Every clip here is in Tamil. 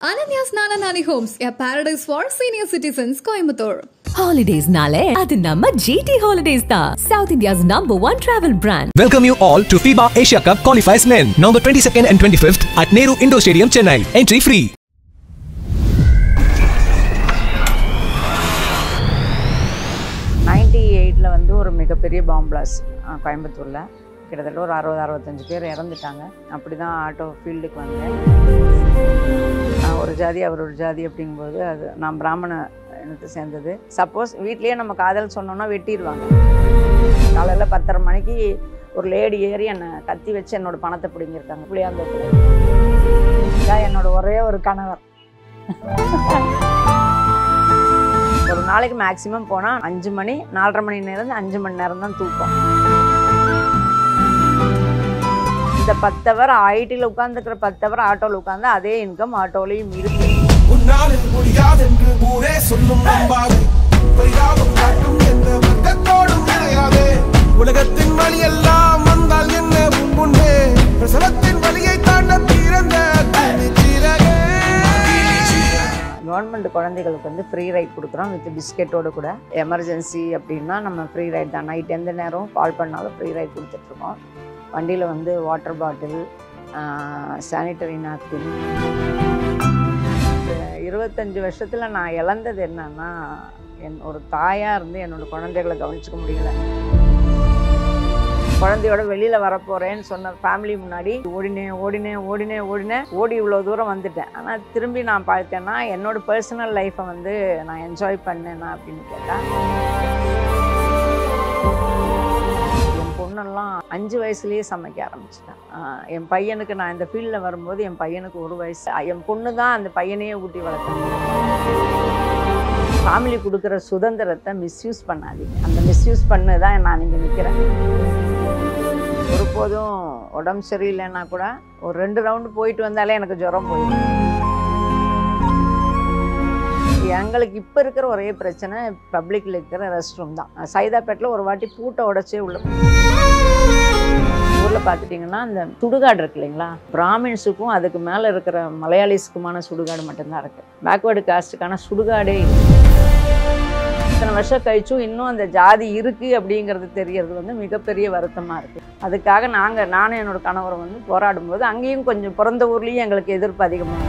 Ananya's Nana Nani Homes, a paradise for senior citizens, Coimbatore. Holidays nale, adu namma GT Holidays da. South India's #1 travel brand. Welcome you all to FIBA Asia Cup qualifiers men, November 22nd and 25th at Nehru Indoor Stadium, Chennai. Entry free. வந்து ஒரு மிகப்பெரிய பாம் பிளாஸ்ட் கோயம்புத்தூரில் கிட்டத்தட்ட ஒரு 60-65 பேர் இறந்துட்டாங்க. அப்படி தான் ஆட்டோ ஃபீல்டுக்கு வந்தேன். நான் ஒரு ஜாதி அவர் ஒரு ஜாதி அப்படிங்கும்போது அது நான் பிராமண இனத்தை சேர்ந்தது. சப்போஸ் வீட்லேயே நம்ம காதல் சொன்னோன்னா வெட்டிடுவாங்க. காலையில் 10:30 மணிக்கு ஒரு லேடி ஏறி என்னை கத்தி வச்சு என்னோடய பணத்தை பிடிங்கிருக்காங்க புளியாந்தோப்பில். இதான் என்னோட ஒரே ஒரு கணவர். ஒரு நாளைக்கு மேக்ஸிமம் போனால் 5 மணி 4:30 மணி நேரம் 5 மணி நேரம் தான் தூக்கம். இந்த 10 ஹவர் ஐடியில் உட்காந்துக்கிற 10 ஹவர் ஆட்டோவில் உட்காந்து அதே இன்கம் ஆட்டோலையும் இருக்கு. உலகத்தின் வழி எல்லாம் வந்தால் என்ன முன்னே பிரசவத்தின் வழியை தாண்ட பிறந்த கவர்மெண்ட் குழந்தைகளுக்கு வந்து ஃப்ரீ ரைட் கொடுக்குறோம் வித் பிஸ்கெட்டோடு கூட. எமர்ஜென்சி அப்படின்னா நம்ம ஃப்ரீ ரைட் தான். நைட் எந்த நேரம் கால் பண்ணாலும் ஃப்ரீ ரைட் கொடுத்துட்ருக்கோம். வண்டியில் வந்து வாட்டர் பாட்டில், சானிட்டரி நாப்கின். 25 வருஷத்தில் நான் இழந்தது என்னன்னா, ஒரு தாயாக இருந்து என்னோடய குழந்தைகளை கவனிச்சிக்க முடியல. குழந்தையோட வெளியில் வரப்போகிறேன்னு சொன்ன ஃபேமிலி முன்னாடி ஓடி இவ்வளோ தூரம் வந்துட்டேன். ஆனால் திரும்பி நான் பார்த்தேன்னா என்னோடய பர்சனல் லைஃப்பை வந்து நான் என்ஜாய் பண்ணேன்னா அப்படின்னு கேட்டால், என் பொண்ணெல்லாம் 5 வயசுலேயே சமைக்க ஆரம்பிச்சிட்டேன். என் பையனுக்கு நான் இந்த ஃபீல்டில் வரும்போது என் பையனுக்கு 1 வயசு. என் பொண்ணு தான் அந்த பையனையே ஊட்டி வளர்த்தேன். ஃபேமிலி கொடுக்குற சுதந்திரத்தை மிஸ்யூஸ் பண்ணாதீங்க. அந்த மிஸ்யூஸ் பண்ணு தான் நான் இங்கே நிற்கிறேன். ஒருபோதும் உடம்பு சரியில்லைன்னா கூட ஒரு 2 ரவுண்டு போயிட்டு வந்தாலே எனக்கு ஜுரம் போயிடும். எங்களுக்கு இப்போ இருக்கிற ஒரே பிரச்சனை பப்ளிக்கில் இருக்கிற ரெஸ்ட் ரூம் தான். சைதாப்பேட்டில் ஒரு வாட்டி பூட்டை உடச்சே உள்ள ஊரில் பார்த்துட்டிங்கன்னா அந்த சுடுகாடு இருக்கு இல்லைங்களா, பிராமின்ஸுக்கும் அதுக்கு மேலே இருக்கிற மலையாளிஸுக்குமான சுடுகாடு மட்டும்தான் இருக்குது. பேக்வேர்டு காஸ்ட்டுக்கான சுடுகாடே இல்லை. இத்தனை வருஷம் கழிச்சும் இன்னும் அந்த ஜாதி இருக்குது அப்படிங்கிறது தெரியறது வந்து மிகப்பெரிய வருத்தமாக இருக்குது. அதுக்காக நானும் என்னோட கணவரை வந்து போராடும்போது அங்கேயும் கொஞ்சம் பிறந்த ஊர்லேயும் எங்களுக்கு எதிர்ப்பு அதிகமாக.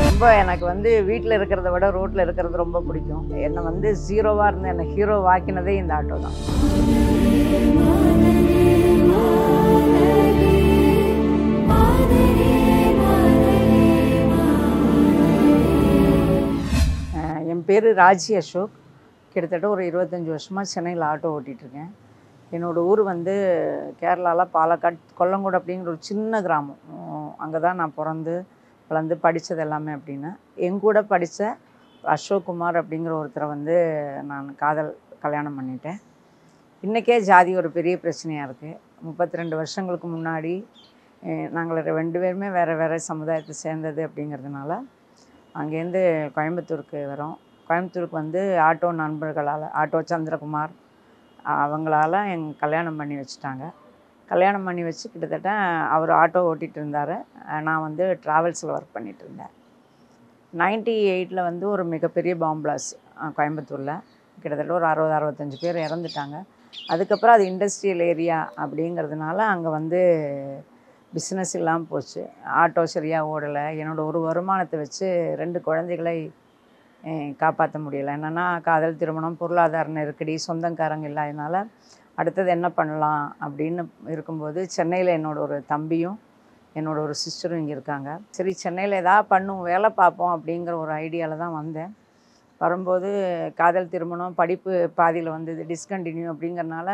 ரொம்ப எனக்கு வந்து வீட்டில் இருக்கிறத விட ரோட்டில் இருக்கிறது ரொம்ப பிடிக்கும். என்னை வந்து ஜீரோவாக இருந்து என்னை ஹீரோ ஆக்கினதே இந்த ஆட்டோ தான். என் பேர் ராஜி அசோக். கிட்டத்தட்ட ஒரு 25 வருஷமாக சென்னையில் ஆட்டோ ஓட்டிகிட்ருக்கேன். என்னோடய ஊர் வந்து கேரளாவில் பாலக்காடு கொல்லங்கோடு அப்படிங்கிற ஒரு சின்ன கிராமம். அங்கே தான் நான் பிறந்து வளர்ந்து படித்தது எல்லாமே. அப்படின்னா எங்கூட படித்த அசோக் குமார் அப்படிங்கிற ஒருத்தரை வந்து நான் கல்யாணம் பண்ணிட்டேன். இன்றைக்கே ஜாதி ஒரு பெரிய பிரச்சனையாக இருக்குது. 32 வருஷங்களுக்கு முன்னாடி நாங்கள் 2 பேருமே வேறு சமுதாயத்தை சேர்ந்தது அப்படிங்கிறதுனால அங்கேருந்து கோயம்புத்தூருக்கு வரோம். கோயம்புத்தூருக்கு வந்து ஆட்டோ நண்பர்களால், ஆட்டோ சந்திரகுமார் அவங்களால் கல்யாணம் பண்ணி வச்சுட்டாங்க. கல்யாணம் பண்ணி வச்சு கிட்டத்தட்ட அவர் ஆட்டோ ஓட்டிகிட்டு இருந்தார். நான் வந்து ட்ராவல்ஸில் ஒர்க் பண்ணிகிட்டு இருந்தேன். 98ல் வந்து ஒரு மிகப்பெரிய பாம் பிளாஸ்ட் கோயம்புத்தூரில் கிட்டத்தட்ட ஒரு 60-65 பேர் இறந்துட்டாங்க. அதுக்கப்புறம் அது இண்டஸ்ட்ரியல் ஏரியா அப்படிங்கிறதுனால அங்கே வந்து பிஸ்னஸ் இல்லாமல் போச்சு. ஆட்டோ சரியாக ஓடலை. என்னோடய ஒரு வருமானத்தை வச்சு 2 குழந்தைகளை காப்பாற்ற முடியலை. என்னென்னா காதல் திருமணம், பொருளாதார நெருக்கடி, சொந்தக்காரங்க இல்லாதனால அடுத்தது என்ன பண்ணலாம் அப்படின்னு இருக்கும்போது சென்னையில் என்னோடய ஒரு தம்பியும் என்னோடய ஒரு சிஸ்டரும் இங்கே இருக்காங்க. சரி, சென்னையில் எதாவது பண்ணுவோம், வேலை பார்ப்போம் அப்படிங்கிற ஒரு ஐடியாவில் தான் வந்தேன். வரும்போது காதல் திருமணம், படிப்பு பாதியில் வந்தது, டிஸ்கண்டினியூ அப்படிங்கிறனால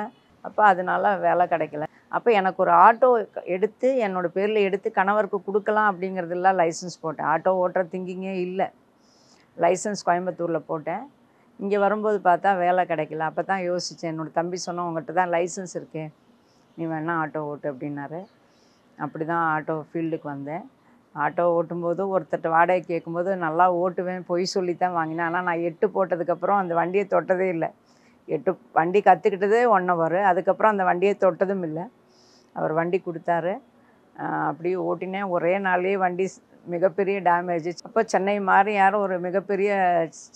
அப்போ அதனால வேலை கிடைக்கல. அப்போ எனக்கு ஒரு ஆட்டோ எடுத்து என்னோடய பேரில் எடுத்து கணவருக்கு கொடுக்கலாம் அப்படிங்கிறதுலாம் லைசன்ஸ் போட்டேன். ஆட்டோ ஓட்டுற திங்கிங்கே இல்லை. லைசன்ஸ் கோயம்புத்தூரில் போட்டேன். இங்கே வரும்போது பார்த்தா வேலை கிடைக்கல. அப்போ தான் யோசித்தேன். என்னோடய தம்பி சொன்னால் உங்கள்கிட்ட தான் லைசன்ஸ் இருக்கே, நீ வேணால் ஆட்டோ ஓட்டு அப்படின்னாரு. அப்படி தான் ஆட்டோ ஃபீல்டுக்கு வந்தேன். ஆட்டோ ஓட்டும்போது ஒருத்தட்ட வாடகை கேட்கும்போது நல்லா ஓட்டுவேன், பொய் சொல்லி தான் வாங்கினேன். ஆனால் நான் 8 போட்டதுக்கப்புறம் அந்த வண்டியை தொட்டதே இல்லை. 8 வண்டி கற்றுக்கிட்டதே 1 hour. அதுக்கப்புறம் அந்த வண்டியை தொட்டதும் இல்லை. அவர் வண்டி கொடுத்தாரு. அப்படியே ஓட்டினேன். ஒரே நாள்லேயே வண்டி மிகப்பெரிய டேமேஜ். அப்போ சென்னை மாதிரி யாரும் ஒரு மிகப்பெரிய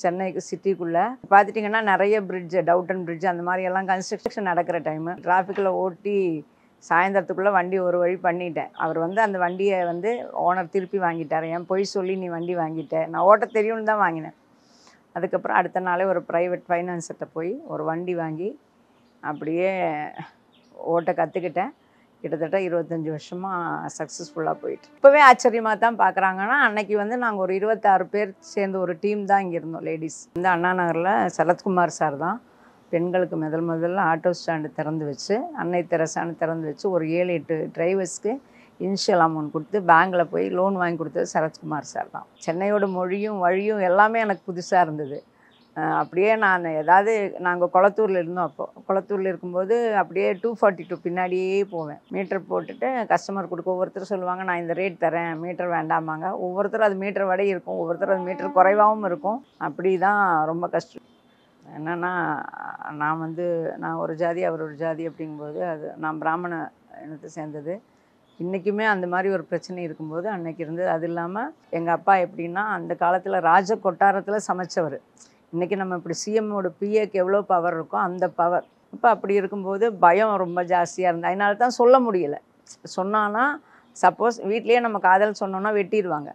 சென்னைக்கு சிட்டிக்குள்ளே பார்த்துட்டிங்கன்னா நிறைய பிரிட்ஜு, டவுட்டன் பிரிட்ஜ் அந்த மாதிரி எல்லாம் கன்ஸ்ட்ரக்ஷன் நடக்கிற டைமு. டிராஃபிக்கில் ஓட்டி சாயந்தரத்துக்குள்ளே வண்டி ஒரு வழி பண்ணிட்டேன். அவர் வந்து அந்த வண்டியை வந்து ஓனர் திருப்பி வாங்கிட்டார். ஏன் பொய் சொல்லி நீ வண்டி வாங்கிட்டேன், நான் ஓட்ட தெரியும்னு தான் வாங்கினேன். அதுக்கப்புறம் அடுத்த நாளே ஒரு ப்ரைவேட் ஃபைனான்ஸ்கிட்ட போய் ஒரு வண்டி வாங்கி அப்படியே ஓட்ட கற்றுக்கிட்டேன். கிட்டத்தட்ட 25 வருஷமாக சக்ஸஸ்ஃபுல்லாக போயிட்டு இப்போவே ஆச்சரியமாக தான் பார்க்குறாங்கன்னா, அன்னைக்கு வந்து நாங்கள் ஒரு 26 பேர் சேர்ந்து ஒரு டீம் தான் இங்கே இருந்தோம். லேடிஸ் வந்து அண்ணா நகரில் சரத்குமார் சார் தான் பெண்களுக்கு முதல்ல ஆட்டோ ஸ்டாண்டு திறந்து வச்சு, அன்னை தெரசான்னு திறந்து வச்சு ஒரு 7-8 டிரைவர்ஸ்க்கு இனிஷியல் அமௌண்ட் கொடுத்து பேங்கில் போய் லோன் வாங்கி கொடுத்தது சரத்குமார் சார் தான். சென்னையோட மொழியும் வழியும் எல்லாமே எனக்கு புதுசாக இருந்தது. அப்படியே நான் ஏதாவது நாங்கள் குளத்தூரில் இருந்தோம். குளத்தூரில் இருக்கும்போது அப்படியே 242 பின்னாடியே போவேன். மீட்டர் போட்டுட்டு கஸ்டமர் கொடுக்க ஒவ்வொருத்தர் சொல்லுவாங்க நான் இந்த ரேட் தரேன், மீட்டர் வேண்டாமாங்க. ஒவ்வொருத்தரும் அது மீட்டர் வடை இருக்கும், ஒவ்வொருத்தர் அது மீட்டர் குறைவாகவும் இருக்கும். அப்படி தான் ரொம்ப கஷ்டம். என்னென்னா நான் ஒரு ஜாதி அவர் ஒரு ஜாதி அப்படிங்கும்போது அது நான் பிராமண இனத்தை சேர்ந்தது. இன்றைக்குமே அந்த மாதிரி ஒரு பிரச்சனை இருக்கும்போது அன்னைக்கு இருந்தது. அது இல்லாமல் எங்கள் அப்பா எப்படின்னா அந்த காலத்தில் ராஜ கொட்டாரத்தில் சமைச்சவர். இன்றைக்கி நம்ம இப்படி சிஎம்மோட பிஏக்கு எவ்வளோ பவர் இருக்கோ அந்த பவர். இப்போ அப்படி இருக்கும்போது பயம் ரொம்ப ஜாஸ்தியாக இருந்தது. அதனால தான் சொல்ல முடியலை. சொன்னான்னா சப்போஸ் வீட்லேயே நம்ம காதல் சொன்னோன்னா வெட்டிடுவாங்க,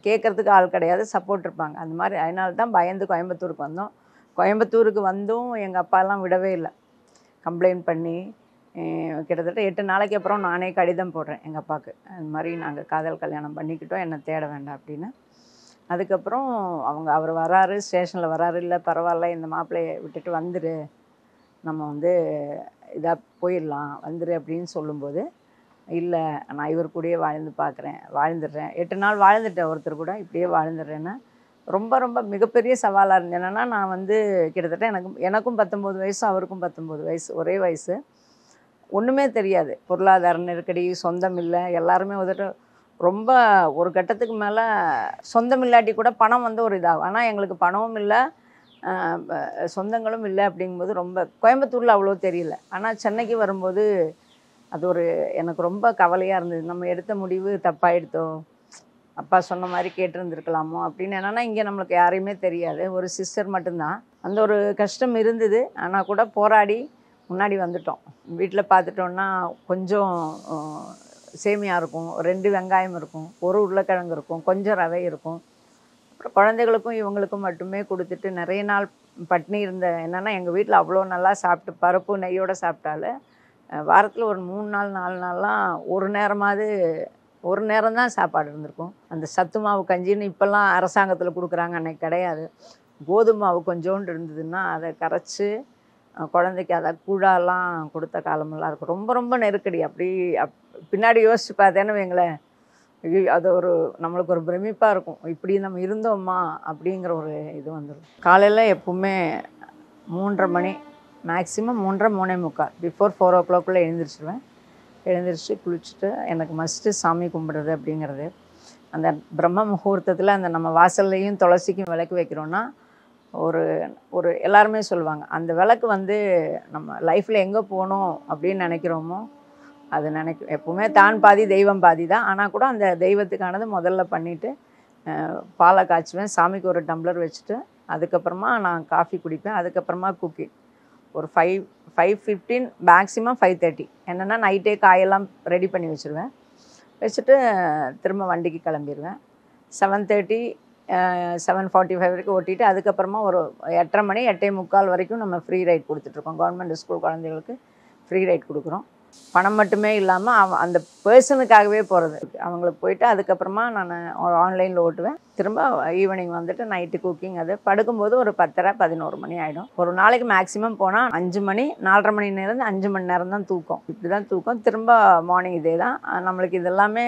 கேட்குறதுக்கு ஆள் கிடையாது, சப்போர்ட் இருப்பாங்க. அந்த மாதிரி அதனால தான் பயந்து கோயம்புத்தூருக்கு வந்தோம். கோயம்புத்தூருக்கு வந்தும் எங்கள் அப்பாலாம் விடவே இல்லை. கம்ப்ளைண்ட் பண்ணி கிட்டத்தட்ட 8 நாளைக்கு அப்புறம் நானே கடிதம் போடுறேன் எங்கள் அப்பாவுக்கு. அது மாதிரி நாங்கள் காதல் கல்யாணம் பண்ணிக்கிட்டோம், என்னை தேட வேண்டாம் அப்படின்னு. அதுக்கப்புறம் அவர் வராரு, ஸ்டேஷனில் வராரு, இல்லை பரவாயில்ல இந்த மாப்பிள்ளையை விட்டுட்டு வந்துடு, நம்ம வந்து இதாக போயிடலாம் வந்துடு அப்படின்னு சொல்லும்போது, இல்லை நான் இவர் கூடயே வாழ்ந்துடுறேன் 8 நாள் வாழ்ந்துட்டேன் ஒருத்தர் கூட, இப்படியே வாழ்ந்துடுறேன்னு ரொம்ப ரொம்ப மிகப்பெரிய சவாலாக இருந்தது. என்னென்னா நான் வந்து கிட்டத்தட்ட எனக்கும் 19 வயசு, அவருக்கும் 19 வயசு, ஒரே வயசு. ஒன்றுமே தெரியாது, பொருளாதார நெருக்கடி, சொந்தம் இல்லை, எல்லாருமே வந்துட்டு ரொம்ப ஒரு கட்டத்துக்கு மேலே சொந்தம் இல்லாட்டி கூட பணம் வந்து ஒரு இதாகும். ஆனால் எங்களுக்கு பணமும் இல்லை, சொந்தங்களும் இல்லை. அப்படிங்கும்போது ரொம்ப கோயம்புத்தூரில் அவ்வளோ தெரியல. ஆனால் சென்னைக்கு வரும்போது அது எனக்கு ரொம்ப கவலையாக இருந்தது. நம்ம எடுத்த முடிவு தப்பாகிடுதோ, அப்பா சொன்ன மாதிரி கேட்டிருந்துருக்கலாமோ அப்படின்னு. என்னென்னா இங்கே நம்மளுக்கு யாரையுமே தெரியாது, ஒரு சிஸ்டர் மட்டும்தான். அந்த ஒரு கஷ்டம் இருந்தது. ஆனால் கூட போராடி முன்னாடி வந்துட்டோம். வீட்டில் பார்த்துட்டோன்னா கொஞ்சம் சேமியா இருக்கும், 2 வெங்காயம் இருக்கும், 1 உருளைக்கிழங்கு இருக்கும், கொஞ்சம் ரவை இருக்கும். அப்புறம் குழந்தைகளுக்கும் இவங்களுக்கும் மட்டுமே கொடுத்துட்டு நிறைய நாள் பட்னி இருந்த. என்னென்னா எங்கள் வீட்டில் அவ்வளோ நல்லா சாப்பிட்டு பருப்பு நெய்யோடு சாப்பிட்டாலும் வாரத்தில் ஒரு 3 நாள் 4 நாள்லாம் ஒரு நேரம் தான் சாப்பாடு இருந்திருக்கும். அந்த சத்து மாவு கஞ்சின்னு இப்போல்லாம் அரசாங்கத்தில் கொடுக்குறாங்க, அன்னைக்கு கிடையாது. கோதுமை மாவு கொஞ்சோண்டு இருந்ததுன்னா அதை கரைச்சி குழந்தைக்கு அதை கூழாலாம் கொடுத்த காலமெல்லாம் இருக்கும். ரொம்ப ரொம்ப நெருக்கடி. அப்படி பின்னாடி யோசித்து பார்த்தேன்னு வைங்களேன், அது நம்மளுக்கு ஒரு பிரமிப்பாக இருக்கும், இப்படி நம்ம இருந்தோம்மா அப்படிங்கிற ஒரு இது வந்துடும். காலையில் எப்பவுமே 3:30 மணி, மேக்ஸிமம் 3:30 3:45, பிஃபோர் 4 o'clock எழுந்திரிச்சிடுவேன். எழுந்திரிச்சு குளிச்சுட்டு எனக்கு மஸ்ட்டு சாமி கும்பிடுறது அப்படிங்கிறது. அந்த பிரம்ம முகூர்த்தத்தில் அந்த நம்ம வாசல்லையும் துளசிக்கும் விளக்கு வைக்கிறோன்னா ஒரு எல்லாருமே சொல்லுவாங்க, அந்த விளக்கு வந்து நம்ம லைஃப்பில் எங்கே போகணும் அப்படின்னு நினைக்கிறோமோ அது எப்பவுமே தான் பாதி தெய்வம் பாதி தான். ஆனால் கூட அந்த தெய்வத்துக்கானது முதல்ல பண்ணிவிட்டு பாலை காய்ச்சுவேன், சாமிக்கு ஒரு டம்ளர் வச்சுட்டு அதுக்கப்புறமா நான் காஃபி குடிப்பேன். அதுக்கப்புறமா குக்கிங் ஒரு 5:15 மேக்ஸிமம் 5:30. என்னென்னா நைட்டே காயெல்லாம் ரெடி பண்ணி வச்சுருவேன். வச்சுட்டு திரும்ப வண்டிக்கு கிளம்பிடுவேன். 7:30 7:45 வரைக்கும் ஓட்டிட்டு அதுக்கப்புறமா ஒரு 8:30 மணி 8:45 வரைக்கும் நம்ம ஃப்ரீ ரைட் கொடுத்துட்ருக்கோம். கவர்மெண்ட் ஸ்கூல் குழந்தைகளுக்கு ஃப்ரீ ரைட் கொடுக்குறோம். பணம் மட்டுமே இல்லாமல் அந்த பர்சனுக்காகவே போகிறது. அவங்களுக்கு போயிட்டு அதுக்கப்புறமா நான் ஆன்லைனில் ஓட்டுவேன். திரும்ப ஈவினிங் வந்துட்டு நைட்டு குக்கிங். அது படுக்கும்போது ஒரு 10:30 11 மணி ஆகிடும். ஒரு நாளைக்கு மேக்ஸிமம் போனால் 5 மணி 4:30 மணி நேரம் 5 மணி நேரம் தான் தூக்கம். இப்படி தான் தூக்கம். திரும்ப மார்னிங் இதே தான். நம்மளுக்கு இதெல்லாமே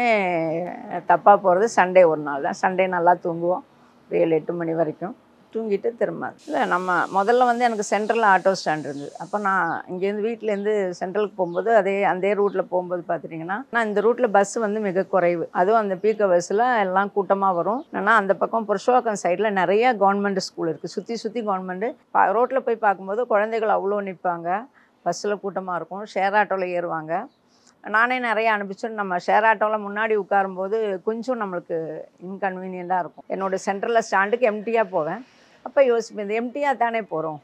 தப்பாக போகிறது சண்டே ஒரு நாள் தான். சண்டே நல்லா தூங்குவோம், 7-8 மணி வரைக்கும் தூங்கிட்டு திரும்ப. இல்லை நம்ம முதல்ல வந்து எனக்கு சென்ட்ரலில் ஆட்டோ ஸ்டாண்ட் இருந்தது. அப்போ நான் இங்கேருந்து வீட்டிலேருந்து சென்ட்ரலுக்கு போகும்போது அதே ரூட்டில் போகும்போது பார்த்துட்டிங்கன்னா நான் இந்த ரூட்டில் பஸ் வந்து மிக குறைவு. அதுவும் அந்த பீக் ஹவர்ஸில் எல்லாம் கூட்டமாக வரும். ஏன்னா அந்த பக்கம் புருஷவாக்கம் சைடில் நிறையா கவர்மெண்ட் ஸ்கூல் இருக்குது. சுற்றி கவர்மெண்ட்டு. ரோட்டில் போய் பார்க்கும்போது குழந்தைகள் அவ்வளோ நிற்பாங்க. பஸ்ஸில் கூட்டமாக இருக்கும். ஷேர் ஆட்டோவில் ஏறுவாங்க. நானே நிறைய அனுப்பிச்சோன்னு நம்ம ஷேர் ஆட்டோவில் முன்னாடி உட்காரும்போது கொஞ்சம் நம்மளுக்கு இன்கன்வீனியண்ட்டாக இருக்கும். என்னோடய சென்ட்ரலில் ஸ்டாண்டுக்கு எம்டியாக போவேன். அப்போ யோசிப்பேன், இந்த எம்டியாக தானே போகிறோம்,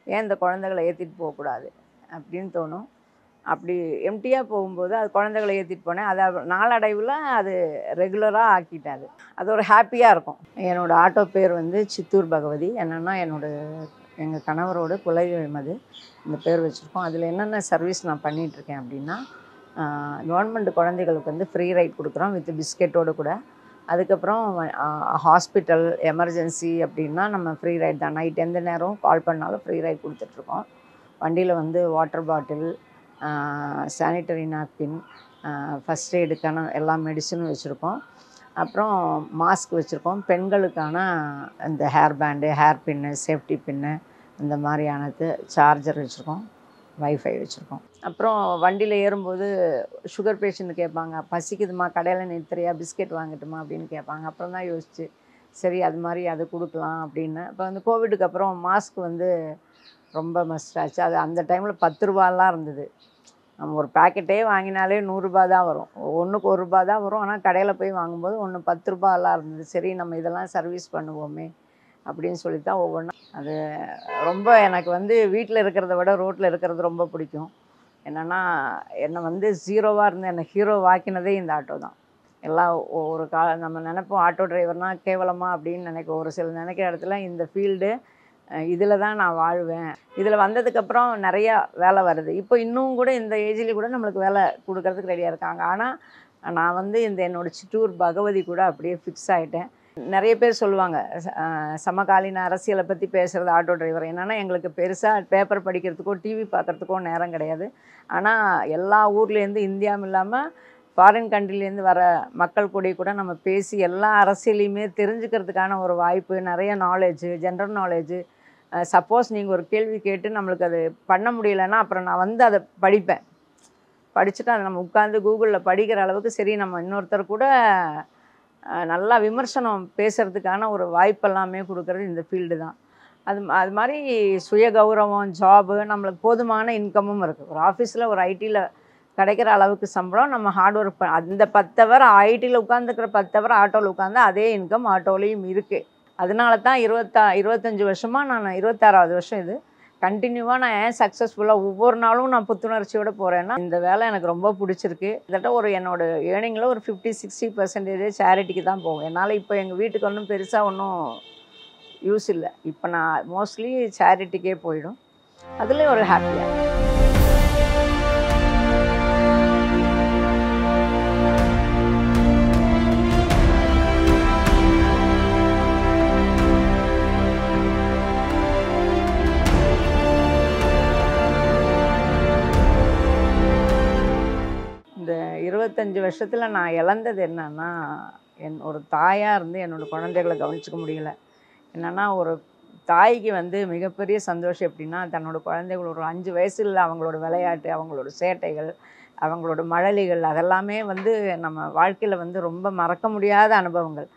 ஏன் இந்த குழந்தைகளை ஏற்றிட்டு போகக்கூடாது அப்படின்னு தோணும். அப்படி எம்டியாக போகும்போது அது குழந்தைகளை ஏற்றிட்டு போனேன். அதை நாளடைவில் அது ரெகுலராக ஆக்கிட்டாது. அது ஒரு ஹாப்பியாக இருக்கும். என்னோடய ஆட்டோ பேர் வந்து சித்தூர் பகவதி. என்னென்னா எங்கள் கணவரோட குலதெய்வம் அது, இந்த பேர் வச்சுருக்கோம். அதில் என்னென்ன சர்வீஸ் நான் பண்ணிகிட்ருக்கேன் அப்படின்னா, கவர்மெண்ட் குழந்தைகளுக்கு வந்து ஃப்ரீ ரைட் கொடுக்குறோம் வித் பிஸ்கெட்டோடு கூட. அதுக்கப்புறம் ஹாஸ்பிட்டல் எமர்ஜென்சி அப்படின்னா நம்ம ஃப்ரீ ரைட் தான். நைட் எந்த நேரம் கால் பண்ணாலும் ஃப்ரீ ரைட் கொடுத்துட்ருக்கோம். வண்டியில் வந்து water bottle, sanitary napkin, first எய்டுக்கான எல்லா மெடிசனும் வச்சுருக்கோம். அப்புறம் மாஸ்க் வச்சுருக்கோம். பெண்களுக்கான இந்த hair band, hair pin, safety pin, இந்த மாதிரியானது, சார்ஜர் வச்சுருக்கோம், வைஃபை வச்சுருக்கோம். அப்புறம் வண்டியில் ஏறும்போது சுகர் பேஷண்ட்டு கேட்பாங்க, பசிக்குதுமா கடையில் நிறுத்துறியா, பிஸ்கெட் வாங்கட்டுமா அப்படின்னு கேட்பாங்க. அப்புறம் தான் யோசிச்சு சரி அது மாதிரி அது கொடுக்கலாம் அப்படின்னு. இப்போ வந்து கோவிடுக்கு அப்புறம் மாஸ்க் வந்து ரொம்ப மஸ்ட் ஆச்சு. அது அந்த டைமில் 10 ரூபாலாம் இருந்தது. நம்ம ஒரு பேக்கெட்டே வாங்கினாலே 100 ரூபா தான் வரும், ஒன்றுக்கு 1 ரூபா தான் வரும். ஆனால் கடையில் போய் வாங்கும்போது ஒன்று 10 ரூபாலாம் இருந்தது. சரி நம்ம இதெல்லாம் சர்வீஸ் பண்ணுவோமே அப்படின்னு சொல்லி தான் ஒவ்வொன்றா. அது ரொம்ப எனக்கு வந்து வீட்டில் இருக்கிறத விட ரோட்டில் இருக்கிறது ரொம்ப பிடிக்கும். என்னென்னா என்னை வந்து ஜீரோவாக இருந்து என்னை ஹீரோ ஆக்கினதே இந்த ஆட்டோ தான். எல்லாம் ஒரு நம்ம நினைப்போம் ஆட்டோ டிரைவர்னால் கேவலமாக அப்படின்னு நினைப்போம். ஒரு சில நினைக்கிற இடத்துல இந்த ஃபீல்டு இதில் தான் நான் வாழ்வேன். இதில் வந்ததுக்கப்புறம் நிறையா வேலை வருது. இப்போ இன்னும் கூட இந்த ஏஜ்லேயும் கூட நம்மளுக்கு வேலை கொடுக்கறதுக்கு ரெடியாக இருக்காங்க. ஆனால் நான் வந்து என்னோடய சித்தூர் பகவதி கூட அப்படியே ஃபிக்ஸ் ஆகிட்டேன். நிறைய பேர் சொல்லுவாங்க சமகாலீன அரசியலை பற்றி பேசுகிறது ஆட்டோ டிரைவர். என்னென்னா எங்களுக்கு பெருசாக பேப்பர் படிக்கிறதுக்கோ டிவி பார்க்குறதுக்கோ நேரம் கிடையாது. ஆனால் எல்லா ஊர்லேருந்து இந்தியாவும் இல்லாமல் ஃபாரின் கண்ட்ரிலேருந்து வர மக்கள் கூட நம்ம பேசி எல்லா அரசியலையுமே தெரிஞ்சுக்கிறதுக்கான ஒரு வாய்ப்பு, நிறைய நாலேஜு, ஜென்ரல் நாலேஜு. சப்போஸ் நீங்கள் ஒரு கேள்வி கேட்டு நம்மளுக்கு அது பண்ண முடியலைன்னா அப்புறம் நான் வந்து அதை படிப்பேன். படிச்சுட்டு அதை நம்ம உட்காந்து கூகுளில் படிக்கிற அளவுக்கு சரி நம்ம இன்னொருத்தர் கூட நல்லா விமர்சனம் பேசுகிறதுக்கான ஒரு வாய்ப்பெல்லாமே கொடுக்குறது இந்த ஃபீல்டு தான். அது மாதிரி சுய கௌரவம், ஜாபு, நம்மளுக்கு போதுமான இன்கமும் இருக்குது. ஒரு ஆஃபீஸில் ஒரு ஐடியில் கிடைக்கிற அளவுக்கு சம்பளம், நம்ம ஹார்ட் ஒர்க் அந்த 10 ஹவர் ஐடியில் உட்காந்துக்கிற 10 ஹவர் ஆட்டோவில் உட்காந்து அதே இன்கம் ஆட்டோலையும் இருக்குது. அதனால தான் 25 வருஷமாக நான் 26வது வருஷம் இது கண்டினியூவாக நான் ஏன் சக்ஸஸ்ஃபுல்லாக ஒவ்வொரு நாளும் நான் புத்துணர்ச்சியோடு போகிறேன்னா இந்த வேலை எனக்கு ரொம்ப பிடிச்சிருக்கு. கிட்டத்தட்ட ஒரு என்னோடய ஏர்னிங்கில் ஒரு 50-60% சேரிட்டிக்கு தான் போகும். என்னால் இப்போ எங்கள் வீட்டுக்கு ஒன்றும் பெருசாக ஒன்றும் யூஸ் இல்லை. இப்போ நான் மோஸ்ட்லி சேரிட்டிக்கே போயிடும். அதுலேயும் ஒரு ஹாப்பியாக. இந்த 25 வருஷத்தில் நான் இழந்தது என்னன்னா, ஒரு தாயாக இருந்து என்னோடய குழந்தைகளை கவனிச்சிக்க முடியல. என்னென்னா ஒரு தாய்க்கு வந்து மிகப்பெரிய சந்தோஷம் எப்படின்னா, தன்னோட குழந்தைகள் ஒரு 5 வயசில் அவங்களோட விளையாட்டு, அவங்களோட சேட்டைகள், அவங்களோட மழலைகள் அதெல்லாமே வந்து நம்ம வாழ்க்கையில் வந்து ரொம்ப மறக்க முடியாத அனுபவங்கள்.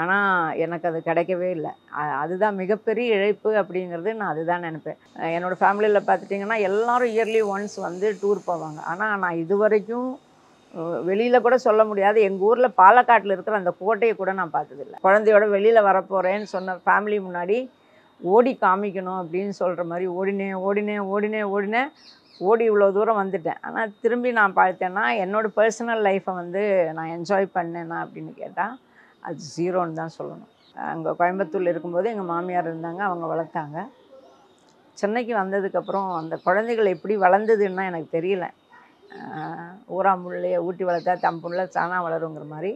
ஆனால் எனக்கு அது கிடைக்கவே இல்லை. அதுதான் மிகப்பெரிய இழப்பு அப்படிங்கிறது நான் அதுதான் நினைப்பேன். என்னோடய ஃபேமிலியில் பார்த்துட்டிங்கன்னா எல்லோரும் இயர்லி ஒன்ஸ் வந்து டூர் போவாங்க. ஆனால் நான் இது வரைக்கும் வெளியில் கூட சொல்ல முடியாது, எங்கள் ஊரில் பாலக்காட்டில் இருக்கிற அந்த கோட்டையை கூட நான் பார்த்ததில்லை. குழந்தையோட வெளியில் வரப்போகிறேன்னு சொன்ன ஃபேமிலி முன்னாடி ஓடி காமிக்கணும் அப்படின்னு சொல்கிற மாதிரி ஓடினேன். ஓடி இவ்வளோ தூரம் வந்துட்டேன். ஆனால் திரும்பி நான் பார்த்தேன்னா என்னோடய பர்சனல் லைஃப்பை வந்து நான் என்ஜாய் பண்ணேன்னா அப்படின்னு கேட்டால் அது ஜீரோன்னு தான் சொல்லணும். அங்கே கோயம்புத்தூரில் இருக்கும்போது எங்கள் மாமியார் இருந்தாங்க, அவங்க வளர்த்தாங்க. சென்னைக்கு வந்ததுக்கப்புறம் அந்த குழந்தைகள் எப்படி வளர்ந்ததுன்னா எனக்கு தெரியல. ஊராமுள்ளையே ஊட்டி வளர்த்தா தம் புள்ள தானா வளருங்கிற மாதிரி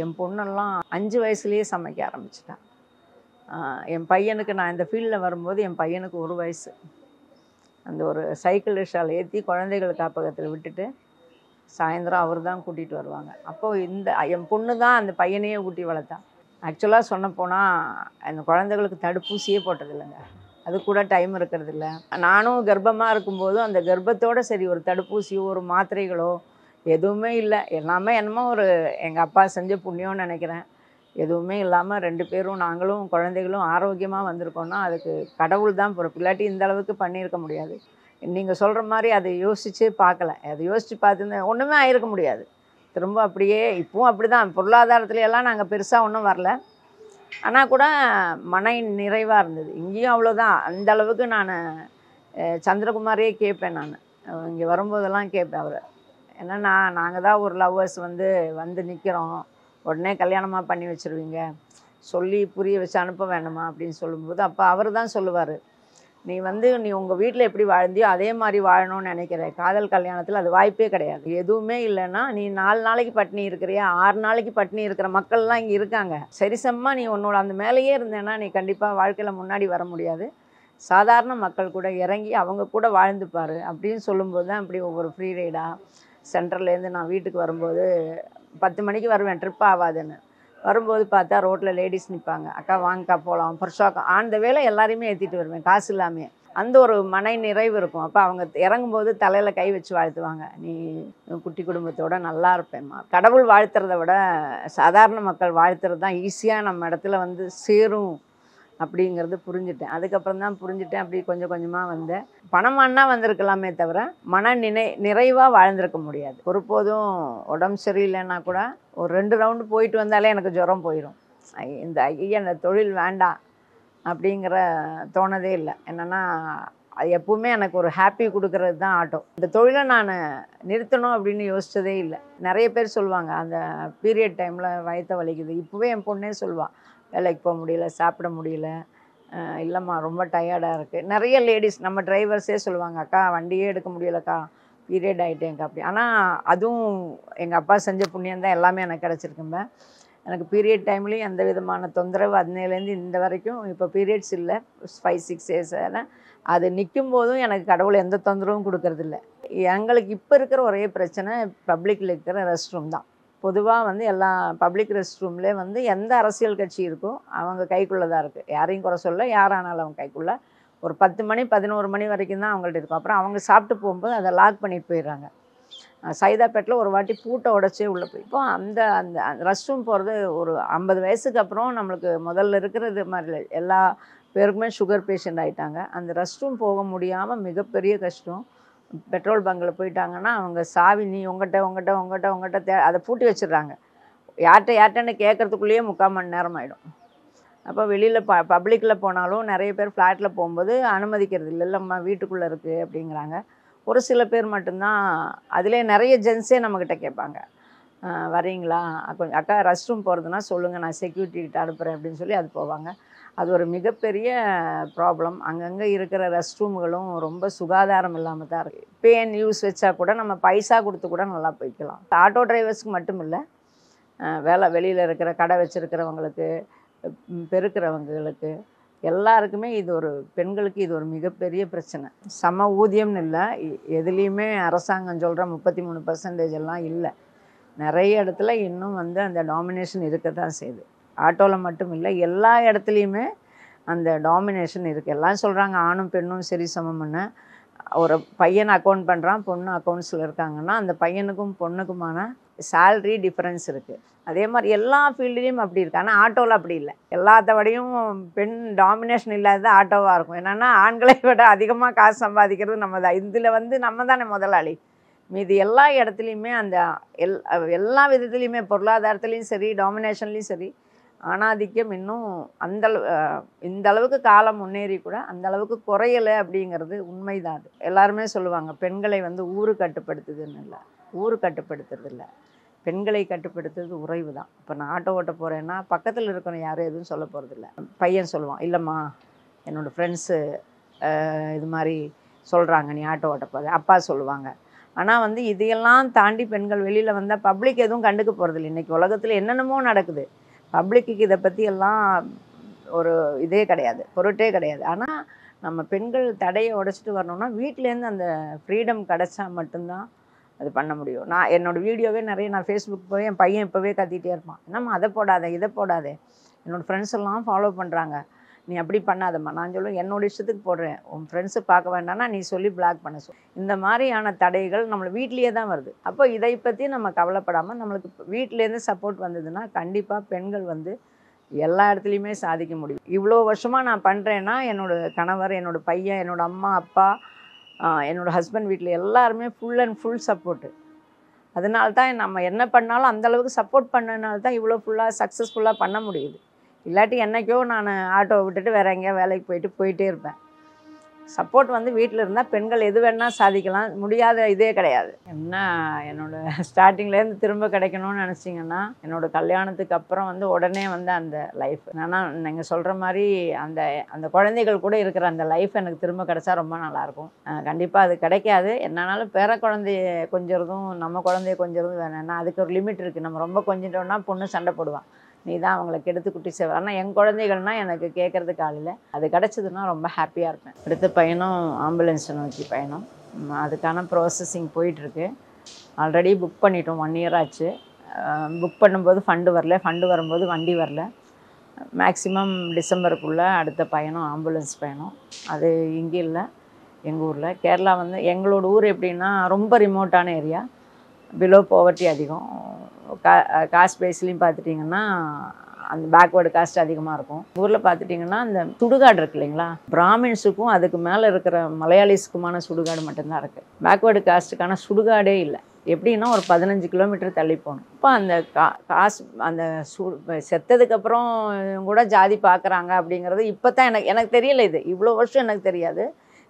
என் பொண்ணெல்லாம் 5 வயசுலேயே சமைக்க ஆரம்பிச்சிட்டான். என் பையனுக்கு நான் இந்த ஃபீல்டில் வரும்போது என் பையனுக்கு 1 வயசு. அந்த ஒரு சைக்கிள் ரிக்ஷாவில் ஏற்றி குழந்தைகள் காப்பகத்தில் விட்டுட்டு சாயந்தரம் அவர் தான் கூட்டிகிட்டு வருவாங்க. அப்போது என் பொண்ணு தான் அந்த பையனையே ஊட்டி வளர்த்தான். ஆக்சுவலாக சொன்னப்போனால் அந்த குழந்தைகளுக்கு தடுப்பூசியே போட்டதில்லைங்க. அது கூட டைம் இருக்கிறது இல்லை. நானும் கர்ப்பமாக இருக்கும்போதும் அந்த கர்ப்பத்தோடு சரி ஒரு தடுப்பூசியோ ஒரு மாத்திரைகளோ எதுவுமே இல்லை. எல்லாமே என்னமோ ஒரு எங்கள் அப்பா செஞ்ச புண்ணியம்னு நினைக்கிறேன். எதுவுமே இல்லாமல் 2 பேரும் நாங்களும் குழந்தைகளும் ஆரோக்கியமாக வந்திருக்கோன்னா அதுக்கு கடவுள் தான் பொறுப்பு. இல்லாட்டி இந்த அளவுக்கு பண்ணியிருக்க முடியாது. நீங்கள் சொல்கிற மாதிரி அதை யோசித்து பார்க்கல. அதை யோசித்து பார்த்துருந்தா ஒன்றுமே ஆயிருக்க முடியாது. திரும்ப அப்படியே இப்போவும் அப்படி தான், பொருளாதாரத்துலையெல்லாம் நாங்கள் பெருசாக ஒன்றும் வரல. ஆனால் கூட மன நிறைவாக இருந்தது. இங்கேயும் அவ்வளோதான். அந்த அளவுக்கு நான் சந்திரகுமாரே கேட்பேன். நான் இங்கே வரும்போதெல்லாம் கேட்பேன் அவரை. ஏன்னா நாங்கள் தான் ஒரு லவ்வர்ஸ் வந்து நிற்கிறோம், உடனே கல்யாணமாக பண்ணி வச்சுருவீங்க, சொல்லி புரிய வச்சு அனுப்ப வேணுமா அப்படின்னு சொல்லும்போது அப்போ அவர் தான் சொல்லுவார், நீ உங்கள் வீட்டில் எப்படி வாழ்ந்தியோ அதே மாதிரி வாழணும்னு நினைக்கிற. காதல் கல்யாணத்தில் அது வாய்ப்பே கிடையாது. எதுவுமே இல்லைன்னா நீ 4 நாளைக்கு பட்டினி இருக்கிறியா, 6 நாளைக்கு பட்டினி இருக்கிற மக்கள்லாம் இங்கே இருக்காங்க. சரிசம்மா நீ உன்னோட அந்த மேலேயே இருந்தேன்னா நீ கண்டிப்பாக வாழ்க்கையில் முன்னாடி வர முடியாது. சாதாரண மக்கள் கூட இறங்கி அவங்க கூட வாழ்ந்துப்பார் அப்படின்னு சொல்லும்போது தான் இப்படி ஒவ்வொரு ஃப்ரீ ரைடாக சென்ட்ரல்லேருந்து நான் வீட்டுக்கு வரும்போது 10 மணிக்கு வருவேன், ட்ரிப் ஆகாதுன்னு. வரும்போது பார்த்தா ரோட்டில் லேடிஸ் நிற்பாங்க, அக்கா வாங்கக்கா போகலாம், புருஷாக்கா அந்த வேலை எல்லாரையுமே ஏற்றிட்டு வருவேன் காசு இல்லாமல். அந்த ஒரு மன நிறைவு இருக்கும். அப்போ அவங்க இறங்கும்போது தலையில் கை வச்சு வாழ்த்துவாங்க, நீ குட்டி குடும்பத்தோடு நல்லா இருப்பேம்மா. கடவுள் வாழ்த்துறத விட சாதாரண மக்கள் வாழ்த்துறது தான் ஈஸியாக நம்ம இடத்துல சேரும் அப்படிங்கிறது புரிஞ்சுட்டேன். அதுக்கப்புறம் தான் புரிஞ்சுட்டேன். அப்படி கொஞ்சம் கொஞ்சமாக வந்தேன். பணமானா வந்திருக்கலாமே தவிர நிறைவாக வாழ்ந்திருக்க முடியாது. ஒருபோதும் உடம்பு சரியில்லைன்னா கூட ஒரு 2 ரவுண்டு போயிட்டு வந்தாலே எனக்கு ஜுரம் போயிடும். இந்த தொழில் வேண்டாம் அப்படிங்கிற தோணதே இல்லை. என்னென்னா அது எப்பவுமே எனக்கு ஒரு ஹாப்பி கொடுக்கறது தான் ஆட்டோ. இந்த தொழிலை நான் நிறுத்தணும் அப்படின்னு யோசித்ததே இல்லை. நிறைய பேர் சொல்லுவாங்க அந்த பீரியட் டைமில் வயிற்ற வலிக்குது. இப்போவே என் பொண்ணே சொல்லுவாள், வேலைக்கு போக முடியல, சாப்பிட முடியல, இல்லைம்மா ரொம்ப டயர்டாக இருக்குது. நிறைய லேடிஸ் நம்ம டிரைவர்ஸே சொல்லுவாங்க, அக்கா வண்டியே எடுக்க முடியலக்கா, பீரியட் ஆகிட்டேங்க்கா அப்படி. ஆனால் அதுவும் எங்கள் அப்பா செஞ்ச புண்ணியம் தான் எல்லாமே எனக்கு கிடச்சிருக்குங்க. எனக்கு பீரியட் டைம்லேயும் எந்த விதமான தொந்தரவு அதுலேருந்து இந்த வரைக்கும் இப்போ பீரியட்ஸ் இல்லை, 5-6 days. அது நிற்கும் போதும் எனக்கு கடவுள் எந்த தொந்தரவும் கொடுக்கறதில்ல. எங்களுக்கு இப்போ இருக்கிற ஒரே பிரச்சனை பப்ளிக்கில் இருக்கிற ரெஸ்ட் ரூம் தான். பொதுவாக எல்லா பப்ளிக் ரெஸ்ட் ரூம்லேயே எந்த அரசியல் கட்சி இருக்கோ அவங்க கைக்குள்ளே தான் இருக்குது. யாரையும் குறை சொல்ல, யாரானாலும் அவங்க கைக்குள்ளே ஒரு 10 மணி 11 மணி வரைக்கும் தான் அவங்கள்ட்ட இருக்கும். அப்புறம் அவங்க சாப்பிட்டு போகும்போது அதை லாக் பண்ணிட்டு போயிடுறாங்க. சைதாப்பேட்டில் ஒரு வாட்டி பூட்டை உடச்சே உள்ளே போய் இப்போ அந்த அந்த ரெஸ்ட் ரூம் போகிறது ஒரு 50 வயசுக்கு அப்புறம் நம்மளுக்கு முதல்ல இருக்கிறது மாதிரி எல்லா பேருக்குமே சுகர் பேஷண்ட் ஆகிட்டாங்க. அந்த ரெஸ்ட் ரூம் போக முடியாமல் மிகப்பெரிய கஷ்டம். பெட்ரோல் பங்கில் போயிட்டாங்கன்னா அவங்க சாவி நீ உங்கள்கிட்ட அதை பூட்டி வச்சிடுறாங்க. யார்கிட்டன்னு கேட்குறதுக்குள்ளேயே 3/4 மணி நேரம் ஆகிடும். அப்போ வெளியில் பப்ளிக்கில் போனாலும் நிறைய பேர் ஃப்ளாட்டில் போகும்போது அனுமதிக்கிறது இல்லைம்மா வீட்டுக்குள்ளே இருக்குது அப்படிங்கிறாங்க. ஒரு சில பேர் மட்டும்தான், அதிலே நிறைய ஜென்ஸே நம்மக்கிட்ட கேட்பாங்க, வரீங்களா கொஞ்சம் அக்கா ரெஸ்ட் ரூம் போகிறதுனா சொல்லுங்கள், நான் செக்யூரிட்டிகிட்ட அனுப்புகிறேன் அப்படின்னு சொல்லி அது போவாங்க. அது ஒரு மிகப்பெரிய ப்ராப்ளம். அங்கங்கே இருக்கிற ரெஸ்ட் ரூம்களும் ரொம்ப சுகாதாரம் இல்லாமல் தான் இருக்குது. பேன் யூஸ் வச்சா கூட நம்ம பைசா கொடுத்து கூட நல்லா போய்க்கலாம். ஆட்டோ டிரைவர்ஸ்க்கு மட்டும் இல்லை, வெளியில் இருக்கிற கடை வச்சுருக்கிறவங்களுக்கு, பெருக்கிறவங்களுக்கு எல்லாருக்குமே பெண்களுக்கு இது ஒரு மிகப்பெரிய பிரச்சனை. சம ஊதியம்னு இல்லை, எதுலேயுமே அரசாங்கம் சொல்கிற 33% எல்லாம் இல்லை. நிறைய இடத்துல இன்னும் அந்த டாமினேஷன் இருக்க தான் செய்யுது. ஆட்டோவில் மட்டும் இல்லை, எல்லா இடத்துலையுமே அந்த டாமினேஷன் இருக்குது. எல்லாம் சொல்கிறாங்க ஆணும் பெண்ணும் சரி சமம்னு. ஒரு பையன் அக்கௌண்ட் பண்ணுறான், பொண்ணு அக்கௌண்ட்ஸில் இருக்காங்கன்னா அந்த பையனுக்கும் பொண்ணுக்குமான சேல்ரி டிஃப்ரென்ஸ் இருக்குது. அதே மாதிரி எல்லா ஃபீல்டுலேயும் அப்படி இருக்குது. ஆனால் ஆட்டோவில் அப்படி இல்லை. எல்லாத்தோடையும் பெண் டாமினேஷன் இல்லாத ஆட்டோவாக இருக்கும். என்னென்னா ஆண்களை விட அதிகமாக காசு சம்பாதிக்கிறது நம்ம தான். இதில் நம்ம தானே முதலாளி. மீது எல்லா இடத்துலையுமே எல்லா விதத்துலேயுமே, பொருளாதாரத்துலேயும் சரி, டாமினேஷன்லேயும் சரி, ஆணாதிக்கம் இன்னும் இந்த அளவுக்கு காலம் முன்னேறி கூட அந்த அளவுக்கு குறையலை அப்படிங்கிறது உண்மைதான். அது எல்லாருமே சொல்லுவாங்க, பெண்களை ஊரு கட்டுப்படுத்துதுன்னு இல்லை, ஊரு கட்டுப்படுத்துறது இல்லை, பெண்களை கட்டுப்படுத்துறது உறைவு தான். இப்போ நான் ஆட்டோ ஓட்ட போகிறேன்னா பக்கத்தில் இருக்கிற யாரும் எதுவும் சொல்ல போகிறதில்ல. பையன் சொல்லுவான், இல்லைம்மா என்னோடய ஃப்ரெண்ட்ஸு இது மாதிரி சொல்கிறாங்க நீ ஆட்டோ ஓட்ட போகிற, அப்பா சொல்லுவாங்க. ஆனால் இதையெல்லாம் தாண்டி பெண்கள் வெளியில் வந்தால் பப்ளிக் எதுவும் கண்டுக்க போகிறதில்ல. இன்றைக்கி உலகத்தில் என்னென்னமோ நடக்குது, பப்ளிக்கு இதை பற்றி எல்லாம் ஒரு இதே கிடையாது, பொருட்டே கிடையாது. ஆனால் நம்ம பெண்கள் தடையை உடைச்சிட்டு வரணும்னா வீட்டிலேருந்து அந்த ஃப்ரீடம் கிடச்சா மட்டும்தான் அது பண்ண முடியும். நான் என்னோடய வீடியோவே நிறைய நான் ஃபேஸ்புக் போய் என் பையன் இப்போவே கத்திகிட்டே இருப்பான், என்னம்மா அதை போடாதே இதை போடாதே, என்னோடய ஃப்ரெண்ட்ஸ் எல்லாம் ஃபாலோ பண்ணுறாங்க, நீ அப்படி பண்ணாதம்மா. நான் சொல்லுவேன் என்னோடய இஷ்டத்துக்கு போடுறேன், உன் ஃப்ரெண்ட்ஸு பார்க்க வேண்டாம்னா நீ சொல்லி பிளாக் பண்ண சொல். இந்த மாதிரியான தடைகள் நம்மளை வீட்லேயே தான் வருது. அப்போ இதை பற்றி நம்ம கவலைப்படாமல் நம்மளுக்கு வீட்டிலேருந்து சப்போர்ட் வந்ததுன்னா கண்டிப்பாக பெண்கள் எல்லா இடத்துலையுமே சாதிக்க முடியும். இவ்வளோ வருஷமாக நான் பண்ணுறேன்னா என்னோடய கணவர், என்னோடய பையன், என்னோடய அம்மா அப்பா, என்னோடய ஹஸ்பண்ட் வீட்டில் எல்லாருமே ஃபுல் அண்ட் ஃபுல் சப்போர்ட்டு. அதனால தான் நம்ம என்ன பண்ணாலும் அந்தளவுக்கு சப்போர்ட் பண்ணனால தான் இவ்வளோ ஃபுல்லாக சக்ஸஸ்ஃபுல்லாக பண்ண முடியுது. இல்லாட்டி என்றைக்கோ நான் ஆட்டோவை விட்டுட்டு வேறு எங்கேயா வேலைக்கு போயிட்டே இருப்பேன். சப்போர்ட் வந்து வீட்டில் இருந்தால் பெண்கள் எது வேணால் சாதிக்கலாம், முடியாத இதே கிடையாது. என்ன என்னோடய ஸ்டார்டிங்லேருந்து திரும்ப கிடைக்கணும்னு நினச்சிங்கன்னா என்னோடய கல்யாணத்துக்கு அப்புறம் வந்து உடனே வந்து அந்த லைஃப் என்னன்னா நீங்கள் சொல்கிற மாதிரி அந்த அந்த குழந்தைகள் கூட இருக்கிற அந்த லைஃப் எனக்கு திரும்ப கிடைச்சா ரொம்ப நல்லாயிருக்கும். கண்டிப்பாக அது கிடைக்காது. என்னன்னாலும் பேர குழந்தைய கொஞ்சிறதும் நம்ம குழந்தைய கொஞ்சிறதும் வேணும்னா அதுக்கு ஒரு லிமிட் இருக்குது. நம்ம ரொம்ப கொஞ்சிட்டோம்னா பொண்ணு சண்டை போடுவான், நீ தான் அவங்கள கெடுத்து குட்டி சேவை. ஆனால் என் குழந்தைகள்னால் எனக்கு கேட்குறதுக்கு ஆளில்லை. அது கிடச்சிதுன்னா ரொம்ப ஹாப்பியாக இருப்பேன். அடுத்த பயணம் ஆம்புலன்ஸை நோக்கி பயணம். அதுக்கான ப்ராசஸிங் போயிட்டுருக்கு. ஆல்ரெடி புக் பண்ணிட்டோம், 1 year ஆச்சு. புக் பண்ணும்போது ஃபண்டு வரல, ஃபண்டு வரும்போது வண்டி வரல. மேக்ஸிமம் டிசம்பருக்குள்ளே அடுத்த பயணம் ஆம்புலன்ஸ் பயணம். அது இங்கே இல்லை, எங்கள் ஊரில். கேரளா வந்து எங்களோட ஊர் எப்படின்னா ரொம்ப ரிமோட்டான ஏரியா, பிலோ போவர்ட்டி அதிகம். காஸ்ட் பேஸ்லேயும் பார்த்துட்டிங்கன்னா அந்த பேக்வேர்டு காஸ்ட் அதிகமாக இருக்கும். ஊரில் பார்த்துட்டிங்கன்னா அந்த சுடுகாடு இருக்குது இல்லைங்களா, பிராமின்ஸுக்கும் அதுக்கு மேலே இருக்கிற மலையாளிஸுக்குமான சுடுகாடு மட்டும்தான் இருக்குது. பேக்வேர்டு காஸ்ட்டுக்கான சுடுகாடே இல்லை. எப்படின்னா ஒரு 15 கிலோமீட்டர் தள்ளி போகணும். இப்போ அந்த காசு அந்த செத்ததுக்கப்புறம் கூட ஜாதி பார்க்குறாங்க அப்படிங்கிறது இப்போ தான் எனக்கு தெரியல. இது இவ்வளோ வருஷம் எனக்கு தெரியாது.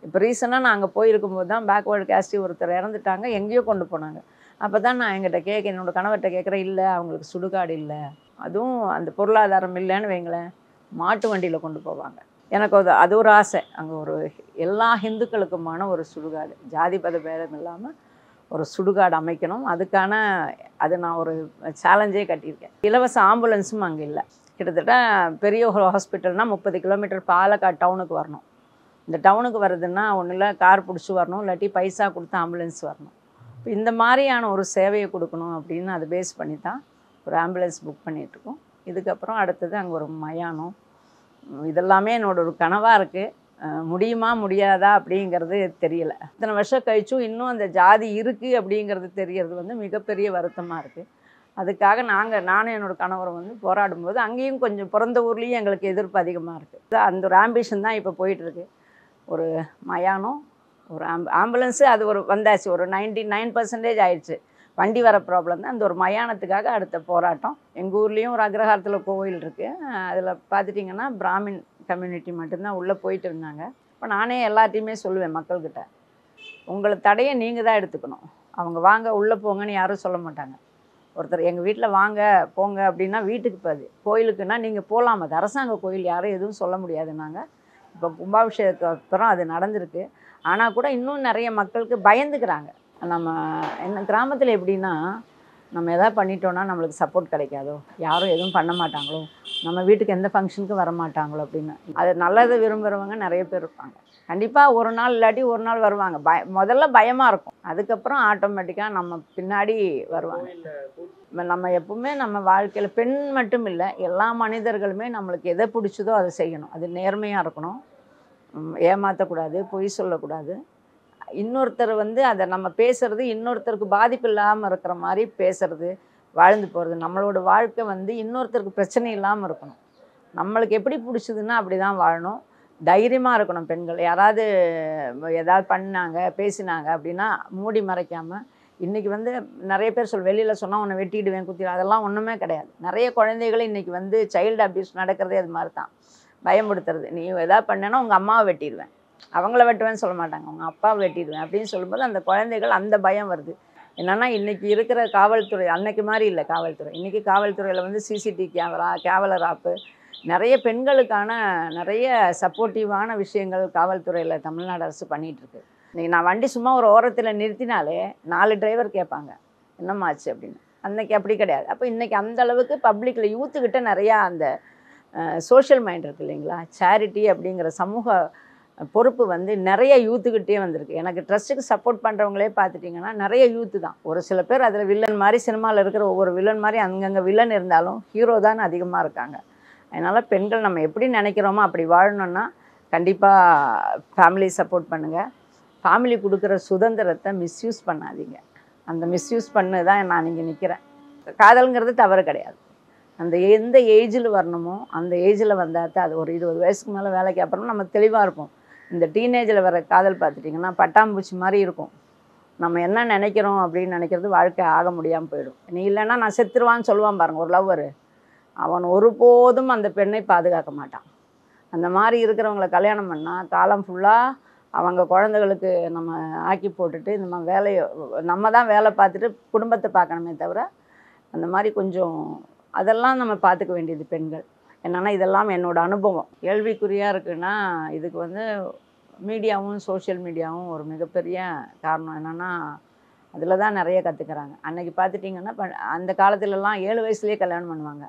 இப்போ ரீசனாக நான் அங்கே போயிருக்கும்போது தான் பேக்வேர்டு காஸ்ட்டு ஒருத்தர் இறந்துட்டாங்க, எங்கேயோ கொண்டு போனாங்க. அப்போ தான் நான் என்னோடய கணவர்கிட்ட கேட்குறேன், இல்லை அவங்களுக்கு சுடுகாடு இல்லை, அதுவும் அந்த பொருளாதாரம் இல்லைன்னு வைங்களேன், மாட்டு வண்டியில் கொண்டு போவாங்க. எனக்கு அது ஒரு ஆசை, அங்கே ஒரு எல்லா ஹிந்துக்களுக்குமான ஒரு சுடுகாடு, ஜாதி பத பேதம் இல்லாமல் ஒரு சுடுகாடு அமைக்கணும். அது நான் ஒரு சேலஞ்சே கட்டியிருக்கேன். இலவச ஆம்புலன்ஸும் அங்கே இல்லை. கிட்டத்தட்ட பெரிய ஹாஸ்பிட்டல்னால் 30 கிலோமீட்டர் பாலக்காடு டவுனுக்கு வரணும். இந்த டவுனுக்கு வருதுன்னா ஒன்றும் இல்லை, கார் பிடிச்சி வரணும், இல்லாட்டி பைசா கொடுத்து ஆம்புலன்ஸ் வரணும். இப்போ இந்த மாதிரியான ஒரு சேவையை கொடுக்கணும் அப்படின்னு அதை பேஸ் பண்ணி தான் ஒரு ஆம்புலன்ஸ் புக் பண்ணிகிட்ருக்கோம். இதுக்கப்புறம் அடுத்தது அங்கே ஒரு மயானம். இதெல்லாமே என்னோட ஒரு கனவாக இருக்குது. முடியுமா முடியாதா அப்படிங்கிறது தெரியலை. இத்தனை வருஷம் கழிச்சும் இன்னும் அந்த ஜாதி இருக்குது அப்படிங்கிறது தெரியறது வந்து மிகப்பெரிய வருத்தமாக இருக்குது. அதுக்காக நானும் என்னோடய கணவரும் வந்து போராடும்போது அங்கேயும் கொஞ்சம் பிறந்த ஊர்லேயும் எங்களுக்கு எதிர்ப்பு அதிகமாக இருக்குது. அந்த ஒரு ஆம்பிஷன் தான் இப்போ போயிட்டுருக்கு. ஒரு மயானம், ஒரு ஆம்புலன்ஸு, அது ஒரு வந்தாச்சு, ஒரு 99% ஆயிடுச்சு. வண்டி வர ப்ராப்ளம் தான். அந்த ஒரு மயானத்துக்காக அடுத்த போராட்டம். எங்கள் ஊர்லேயும் ஒரு அக்ரஹாரத்தில் கோவில் இருக்குது. அதில் பார்த்துட்டிங்கன்னா பிராமின் கம்யூனிட்டி மட்டும்தான் உள்ளே போயிட்டு இருந்தாங்க. இப்போ நானே எல்லாத்தையுமே சொல்லுவேன் மக்கள்கிட்ட, உங்களை தடையை நீங்கள் தான் எடுத்துக்கணும். அவங்க வாங்க உள்ளே போங்கன்னு யாரும் சொல்ல மாட்டாங்க. ஒருத்தர் எங்கள் வீட்டில் வாங்க போங்க அப்படின்னா வீட்டுக்கு போகுது, கோயிலுக்குன்னா நீங்கள் போகலாம், அது அரசாங்க கோயில், யாரும் எதுவும் சொல்ல முடியாதுன்னாங்க. இப்போ கும்பாபிஷேகத்துக்கு அப்புறம் அது நடந்திருக்கு. ஆனால் கூட இன்னும் நிறைய மக்களுக்கு பயந்துக்கிறாங்க. நம்ம என்ன கிராமத்தில் எப்படின்னா, நம்ம எதாவது பண்ணிட்டோன்னா நம்மளுக்கு சப்போர்ட் கிடைக்காதோ, யாரும் எதுவும் பண்ண மாட்டாங்களோ, நம்ம வீட்டுக்கு எந்த ஃபங்க்ஷனுக்கும் வர மாட்டாங்களோ அப்படின்னு. அது நல்லதை விரும்புகிறவங்க நிறைய பேர் இருப்பாங்க. கண்டிப்பாக ஒரு நாள் இல்லாட்டி ஒரு நாள் வருவாங்க. முதல்ல பயமாக இருக்கும், அதுக்கப்புறம் ஆட்டோமேட்டிக்காக நம்ம பின்னாடி வருவாங்க. நம்ம எப்பவுமே நம்ம வாழ்க்கையில் பெண் மட்டும் இல்லை, எல்லா மனிதர்களுமே நம்மளுக்கு எதை பிடிச்சதோ அதை செய்யணும். அது நேர்மையாக இருக்கணும், ஏமாற்றக்கூடாது, பொய் சொல்லக்கூடாது. இன்னொருத்தர் வந்து அதை நம்ம பேசுகிறது இன்னொருத்தருக்கு பாதிப்பு இல்லாமல் இருக்கிற மாதிரி பேசுகிறது, வாழ்ந்து போகிறது. நம்மளோட வாழ்க்கை வந்து இன்னொருத்தருக்கு பிரச்சனை இல்லாமல் இருக்கணும். நம்மளுக்கு எப்படி பிடிச்சதுன்னா அப்படி தான் வாழணும். தைரியமாக இருக்கணும் பெண்கள். யாராவது ஏதாவது பண்ணாங்க பேசினாங்க அப்படின்னா மூடி மறைக்காமல். இன்றைக்கி வந்து நிறைய பேர் வெளியில் சொன்னால் உன்னை வெட்டிடுவேன் குத்திடுவேன், அதெல்லாம் ஒன்றுமே கிடையாது. நிறைய குழந்தைகள் இன்றைக்கி வந்து சைல்டு அப்யூஸ் நடக்கிறதே அது மாதிரி தான், பயமுடுத்துறது. நீ எதாவது பண்ணேன்னா உங்கள் அம்மாவை வெட்டிடுவேன், அவங்கள வெட்டுவேன்னு சொல்ல மாட்டாங்க, அவங்க அப்பாவை வெட்டிடுவேன் அப்படின்னு சொல்லும்போது அந்த குழந்தைகள் அந்த பயம் வருது. என்னென்னா இன்றைக்கி இருக்கிற காவல்துறை அன்னைக்கு மாதிரி இல்லை காவல்துறை. இன்றைக்கி காவல்துறையில் வந்து சிசிடிவி கேமரா, கேவலர் ஆப்பு, நிறைய பெண்களுக்கான நிறைய சப்போர்ட்டிவான விஷயங்கள் காவல்துறையில் தமிழ்நாடு அரசு பண்ணிகிட்ருக்கு. இன்றைக்கி நான் வண்டி சும்மா ஒரு ஓரத்தில் நிறுத்தினாலே 4 டிரைவர் கேட்பாங்க என்னம்மாச்சு அப்படின்னு. அன்றைக்கி அப்படி கிடையாது. அப்போ இன்றைக்கி அந்த அளவுக்கு பப்ளிக்கில் யூத்துக்கிட்ட நிறையா அந்த சோஷியல் மைண்ட் இருக்குது இல்லைங்களா, சேரிட்டி அப்படிங்கிற சமூக பொறுப்பு வந்து நிறைய யூத்துக்கிட்டே வந்திருக்கு. எனக்கு ட்ரஸ்ட்டுக்கு சப்போர்ட் பண்ணுறவங்களே பார்த்துட்டிங்கன்னா நிறைய யூத்து தான். ஒரு சில பேர் அதில் வில்லன் மாதிரி, சினிமாவில் இருக்கிற ஒவ்வொரு வில்லன் மாதிரி அங்கங்கே வில்லன் இருந்தாலும் ஹீரோ தான் அதிகமாக இருக்காங்க. அதனால் பெண்கள் நம்ம எப்படி நினைக்கிறோமோ அப்படி வாழணுன்னா கண்டிப்பாக ஃபேமிலி சப்போர்ட் பண்ணுங்கள். ஃபேமிலி கொடுக்குற சுதந்திரத்தை மிஸ்யூஸ் பண்ணாதீங்க. அந்த மிஸ்யூஸ் பண்ணு தான் நான் இங்கே நிற்கிறேன். காதலுங்கிறது தவறு கிடையாது. அந்த எந்த ஏஜில் வரணுமோ அந்த ஏஜில் வந்தால் தான் அது. ஒரு 20 வயசுக்கு மேலே வேலைக்கு அப்புறம் நம்ம தெளிவாக இருப்போம். இந்த டீனேஜில் வர காதல் பார்த்துட்டிங்கன்னா பட்டாம்பூச்சி மாதிரி இருக்கும். நம்ம என்ன நினைக்கிறோம் அப்படின்னு நினைக்கிறது வாழ்க்கை ஆக முடியாமல் போயிடும். நீ இல்லைன்னா நான் செத்துருவான்னு சொல்லுவான் பாருங்கள் ஒரு லவ்வரு. அவன் ஒருபோதும் அந்த பெண்ணை பாதுகாக்க மாட்டான். அந்த மாதிரி இருக்கிறவங்களை கல்யாணம் பண்ணால் காலம் ஃபுல்லாக அவங்க குழந்தைகளுக்கு நம்ம ஆக்கி போட்டுட்டு நம்ம வேலையை நம்ம தான் வேலை பார்த்துட்டு குடும்பத்தை பார்க்கணுமே தவிர அந்த மாதிரி கொஞ்சம் அதெல்லாம் நம்ம பார்த்துக்க வேண்டியது பெண்கள். என்னென்னா இதெல்லாம் என்னோடய அனுபவம். கேள்விக்குறியாக இருக்குன்னா இதுக்கு வந்து மீடியாவும் சோஷியல் மீடியாவும் ஒரு மிகப்பெரிய காரணம். என்னென்னா அதில் தான் நிறைய கற்றுக்கிறாங்க. அன்றைக்கி பார்த்துட்டிங்கன்னா அந்த காலத்துலலாம் 7 வயசுலேயே கல்யாணம் பண்ணுவாங்க.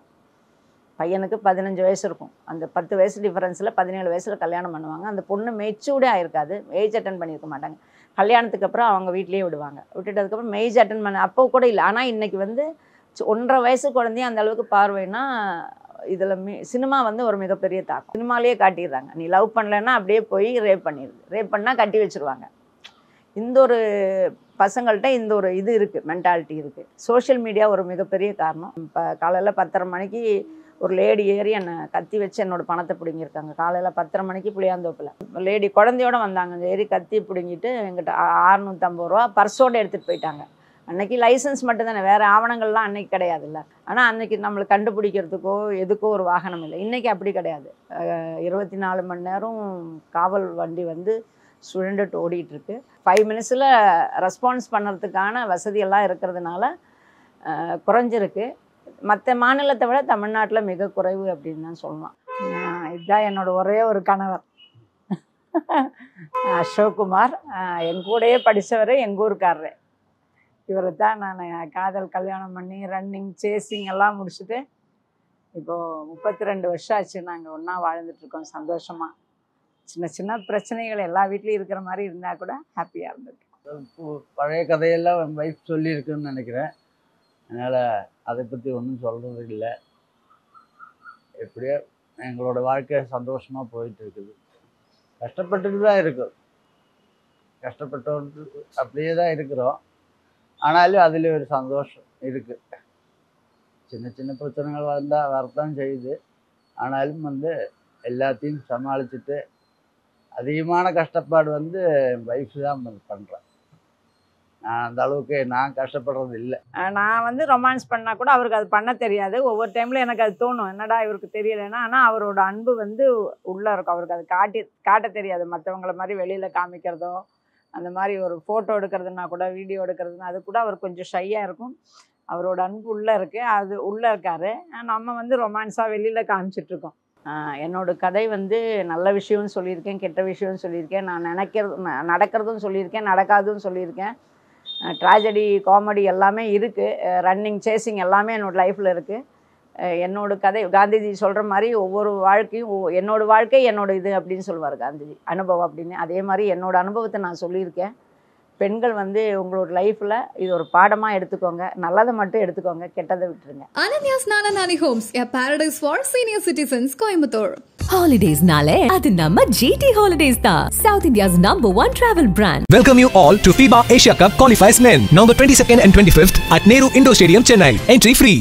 பையனுக்கு 15 வயசு இருக்கும். அந்த 10 வயசு டிஃபரன்ஸில் 17 வயசில் கல்யாணம் பண்ணுவாங்க. அந்த பொண்ணு மெச்சூர்டே ஆகிருக்காது, ஏஜ் அட்டன் பண்ணியிருக்க மாட்டாங்க. கல்யாணத்துக்கு அப்புறம் அவங்க வீட்லேயே விடுவாங்க. விட்டுட்டதுக்கப்புறம் ஏஜ் அட்டன் பண்ண அப்போ கூட இல்லை. ஆனால் இன்றைக்கி வந்து 1.5 வயசு குழந்தையும் அந்த அளவுக்கு பார்வைன்னா இதில் சினிமா வந்து ஒரு மிகப்பெரிய தாக்கம். சினிமாலேயே காட்டிடுறாங்க. நீ லவ் பண்ணலைன்னா அப்படியே போய் ரேப் பண்ணிடுது. ரேப் பண்ணால் கட்டி வச்சுருவாங்க. இந்த ஒரு பசங்கள்கிட்ட இந்த ஒரு இது இருக்குது, மென்டாலிட்டி இருக்குது. சோஷியல் மீடியா ஒரு மிகப்பெரிய காரணம். இப்போ காலையில் 10:30 மணிக்கு ஒரு லேடி ஏறி என்னை கத்தி வச்சு என்னோடய பணத்தை பிடுங்கியிருக்காங்க. காலையில் 10:30 மணிக்கு புளியாந்தோப்பில் லேடி குழந்தையோடு வந்தாங்க. ஏறி கத்தி பிடுங்கிட்டு எங்கிட்ட 650 ரூபா பர்ஸோடு எடுத்துகிட்டு போயிட்டாங்க. அன்றைக்கி லைசன்ஸ் மட்டும்தானே, வேறு ஆவணங்கள்லாம் அன்றைக்கி கிடையாதுல்ல. ஆனால் அன்றைக்கி நம்மளுக்கு கண்டுபிடிக்கிறதுக்கோ எதுக்கோ ஒரு வாகனம் இல்லை. இன்றைக்கி அப்படி கிடையாது. 24 மணி நேரம் காவல் வண்டி வந்து சுழண்டுட்டு ஓடிட்டுருக்கு. 5 மினிட்ஸில் ரெஸ்பான்ஸ் பண்ணுறதுக்கான வசதியெல்லாம் இருக்கிறதுனால குறைஞ்சிருக்கு. மற்ற மாநிலத்தை விட தமிழ்நாட்டில் மிக குறைவு அப்படின்னு தான் சொல்லலாம். இதுதான் என்னோட ஒரே ஒரு கணவர் அசோக்குமார். என் கூடயே படித்தவர், எங்கள் ஊருக்காரரு. இவரை தான் நான் காதல் கல்யாணம் பண்ணி ரன்னிங் சேசிங் எல்லாம் முடிச்சுட்டு இப்போது 32 வருஷம் ஆச்சு நாங்கள் ஒன்றா வாழ்ந்துட்டுருக்கோம் சந்தோஷமாக. சின்ன சின்ன பிரச்சனைகள் எல்லா வீட்லேயும் இருக்கிற மாதிரி இருந்தால் கூட ஹாப்பியாக இருந்துட்டு. பழைய கதையெல்லாம் என் வைஃப் சொல்லியிருக்குன்னு நினைக்கிறேன். அதனால் அதை பற்றி ஒன்றும் சொல்கிறது இல்லை. எப்படியோ எங்களோட வாழ்க்கை சந்தோஷமாக போயிட்டு இருக்குது. கஷ்டப்பட்டுட்டு தான் இருக்கும், கஷ்டப்பட்டு அப்படியே தான் இருக்கிறோம். ஆனாலும் அதில் ஒரு சந்தோஷம் இருக்குது. சின்ன சின்ன பிரச்சனைகள் வந்தால் வரத்தான் செய்யுது. ஆனாலும் வந்து எல்லாத்தையும் சமாளிச்சுட்டு அதிகமான கஷ்டப்பாடு வந்து வைஃப் தான் பண்ணுறேன். நான் அந்த அளவுக்கு நான் கஷ்டப்படுறது இல்லை. நான் வந்து ரொமான்ஸ் பண்ணால் கூட அவருக்கு அது பண்ண தெரியாது. ஒவ்வொரு டைமில் எனக்கு அது தோணும், என்னடா இவருக்கு தெரியலைன்னா. ஆனால் அவரோட அன்பு வந்து உள்ளே இருக்கும். அவருக்கு அது காட்ட தெரியாது. மற்றவங்கள மாதிரி வெளியில் காமிக்கிறதோ அந்த மாதிரி ஒரு ஃபோட்டோ எடுக்கிறதுனா கூட வீடியோ எடுக்கிறதுனா அது கூட அவர் கொஞ்சம் ஷையாக இருக்கும். அவரோட அன்பு உள்ளே இருக்குது, அது உள்ளே இருக்கார். நம்ம வந்து ரொமான்ஸாக வெளியில் காமிச்சிட்ருக்கோம். என்னோட கதை வந்து நல்ல விஷயம்னு சொல்லியிருக்கேன், கெட்ட விஷயம்னு சொல்லியிருக்கேன். நான் நடக்கிறதும் சொல்லியிருக்கேன், நடக்காதுன்னு சொல்லியிருக்கேன். ட்ராஜடி, காமெடி எல்லாமே இருக்குது. ரன்னிங், சேசிங் எல்லாமே என்னோடய லைஃப்பில் இருக்குது. என்னோட கதை காந்திஜி சொல்கிற மாதிரி ஒவ்வொரு வாழ்க்கையும் என்னோட வாழ்க்கை என்னோட இது அப்படின்னு சொல்லுவார் காந்திஜி, அனுபவம் அப்படின்னு. அதே மாதிரி என்னோடய அனுபவத்தை நான் சொல்லியிருக்கேன். பெண்கள் வந்து உங்களோட லைஃப்பில் இது ஒரு பாடமாக எடுத்துக்கோங்க. நல்லதை மட்டும் எடுத்துக்கோங்க, கெட்டதை விட்டுருங்க. Ananya's Nananani Homes, a paradise for senior citizens, Coimbatore. Holidays nale adu namma GT Holidays da, South India's #1 travel brand. Welcome you all to FIBA Asia Cup Qualifiers Men, November 22nd and 25th at Nehru Indoor Stadium, Chennai. Entry free.